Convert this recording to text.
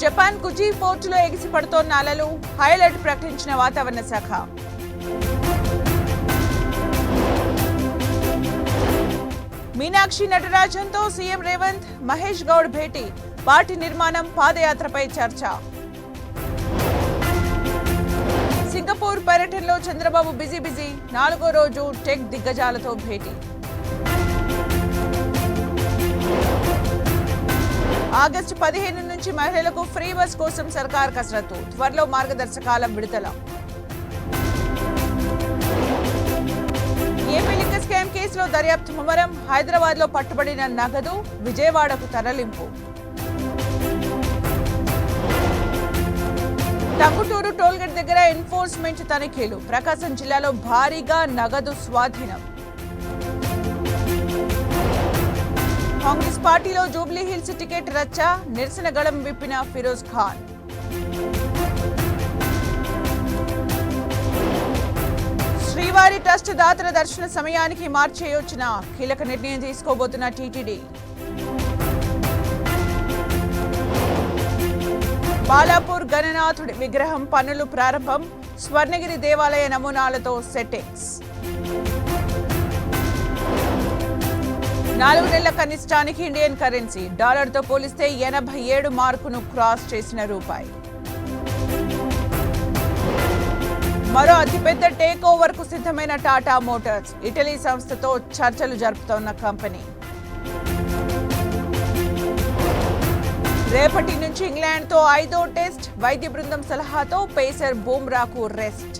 Japan కుజీ పోర్టులో ఎగిసిపడుతోన్న అలలు, highlight ప్రకటించిన వాతావరణ శాఖ. మీనాక్షి నటరాజన్తో సీఎం రేవంత్, మహేష్ గౌడ్ భేటీ, పార్టీ నిర్మాణం, పాదయాత్రపై చర్చ. సింగపూర్ పర్యటనలో చంద్రబాబు బిజీ, 4వ రోజు టెక్ దిగ్గజాలతో భేటీ. ఆగస్టు 15 నుంచి మహిళలకు ఫ్రీ బస్ కోసం సర్కార్ కసరత్తు, త్వరలో మార్గదర్శకాల విడుదల. ఏపీ లిక్కర్ స్కామ్ కేసులో దర్యాప్తు ముమ్మరం, హైదరాబాద్ లో పట్టుబడిన నగదు విజయవాడకు తరలింపు. టంగుటూరు టోల్గేట్ దగ్గర ఎన్ఫోర్స్మెంట్ తనిఖీలు, ప్రకాశం జిల్లాలో భారీగా నగదు స్వాధీనం. కాంగ్రెస్ పార్టీలో జూబ్లీ హిల్స్ టికెట్ రచ్చ, నిరసన గళం విప్పిన ఫిరోజ్ ఖాన్. శ్రీవారి ట్రస్ట్ దాతల దర్శన సమయానికి మార్చే యోచన, కీలక నిర్ణయం తీసుకోబోతున్న టీటీడీ. బాలాపూర్ గణనాథుడి విగ్రహం పనులు ప్రారంభం, స్వర్ణగిరి దేవాలయ నమూనాలతో సెట్టింగ్స్. 4 నెలల కనిష్టానికి ఇండియన్ కరెన్సీ, డాలర్తో పోలిస్తే 87 మార్కును క్రాస్ చేసిన రూపాయి. మరో అతిపెద్ద టేక్ ఓవర్ కు సిద్ధమైన టాటా మోటార్స్, ఇటలీ సంస్థతో చర్చలు జరుపుతోన్న కంపెనీ. రేపటి నుంచి ఇంగ్లాండ్తో 5వ టెస్ట్, వైద్య బృందం సలహాతో పేసర్ బూమ్రాకు రెస్ట్.